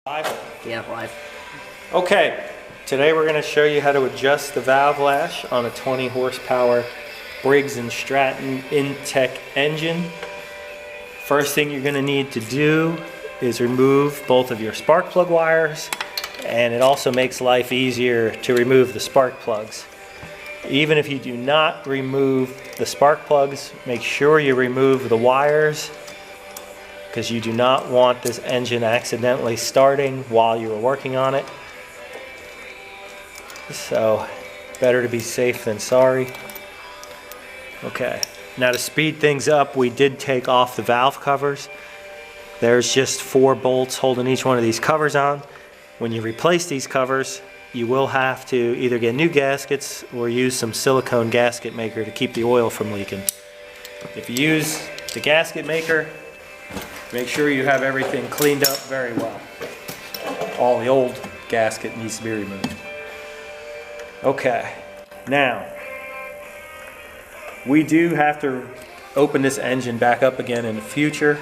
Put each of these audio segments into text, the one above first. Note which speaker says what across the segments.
Speaker 1: Live?
Speaker 2: Yeah, live.
Speaker 1: Okay, today we're going to show you how to adjust the valve lash on a 20 horsepower Briggs & Stratton Intech engine. First thing you're going to need to do is remove both of your spark plug wires, and it also makes life easier to remove the spark plugs. Even if you do not remove the spark plugs, make sure you remove the wires, because you do not want this engine accidentally starting while you are working on it. So, better to be safe than sorry. Okay, now to speed things up, we did take off the valve covers. There's just 4 bolts holding each one of these covers on. When you replace these covers, you will have to either get new gaskets or use some silicone gasket maker to keep the oil from leaking. If you use the gasket maker, make sure you have everything cleaned up very well. All the old gasket needs to be removed. Okay, now we do have to open this engine back up again in the future.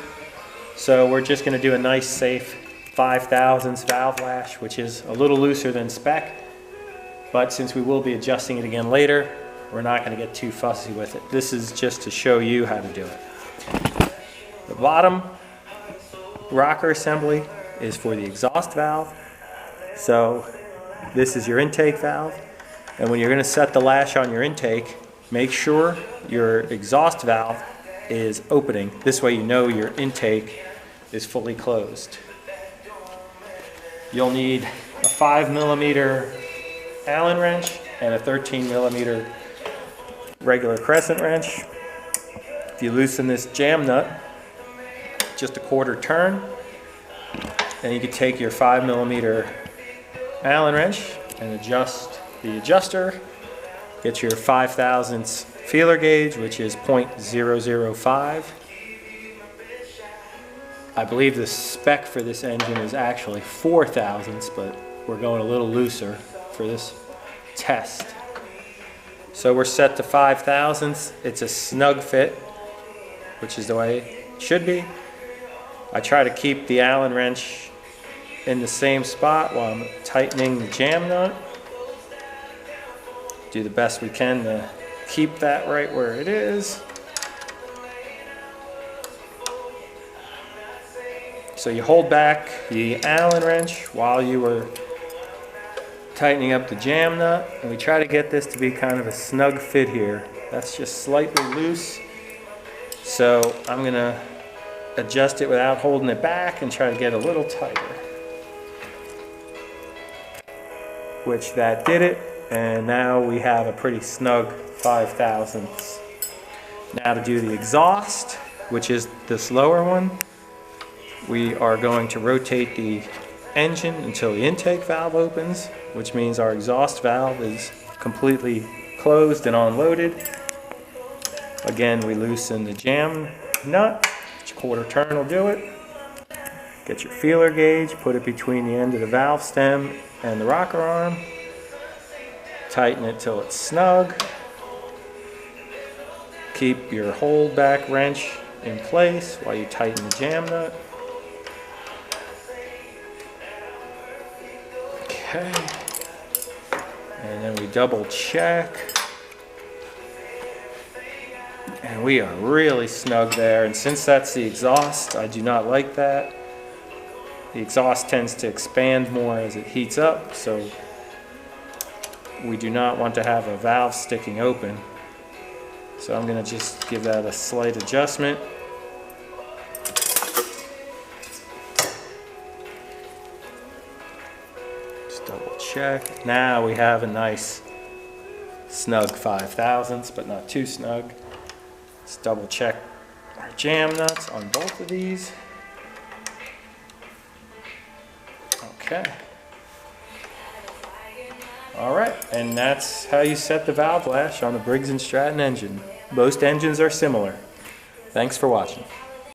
Speaker 1: So we're just going to do a nice safe 5/1000 valve lash, which is a little looser than spec. But since we will be adjusting it again later, we're not going to get too fussy with it. This is just to show you how to do it. The bottom rocker assembly is for the exhaust valve. So this is your intake valve, and when you're going to set the lash on your intake, make sure your exhaust valve is opening. This way you know your intake is fully closed. You'll need a 5mm Allen wrench and a 13mm regular crescent wrench. If you loosen this jam nut just a 1/4 turn, then you can take your 5mm Allen wrench and adjust the adjuster. Get your 5/1000 feeler gauge, which is 0.005. I believe the spec for this engine is actually 4/1000, but we're going a little looser for this test. So we're set to 5/1000. It's a snug fit, which is the way it should be. I try to keep the Allen wrench in the same spot while I'm tightening the jam nut. Do the best we can to keep that right where it is. So you hold back the Allen wrench while you are tightening up the jam nut, and we try to get this to be kind of a snug fit here. That's just slightly loose. So I'm going to adjust it without holding it back and try to get a little tighter. Which that did it, and now we have a pretty snug 5/1000. Now to do the exhaust, which is this lower one, we are going to rotate the engine until the intake valve opens, which means our exhaust valve is completely closed and unloaded. Again, we loosen the jam nut. 1/4 turn will do it. Get your feeler gauge, put it between the end of the valve stem and the rocker arm. Tighten it till it's snug. Keep your hold back wrench in place while you tighten the jam nut. Okay. And then we double check. And we are really snug there, and since that's the exhaust, I do not like that. The exhaust tends to expand more as it heats up, so we do not want to have a valve sticking open. So I'm going to just give that a slight adjustment. Just double check. Now we have a nice snug 5/1000, but not too snug. Let's double check our jam nuts on both of these. Okay. All right, and that's how you set the valve lash on the Briggs & Stratton engine. Most engines are similar. Thanks for watching.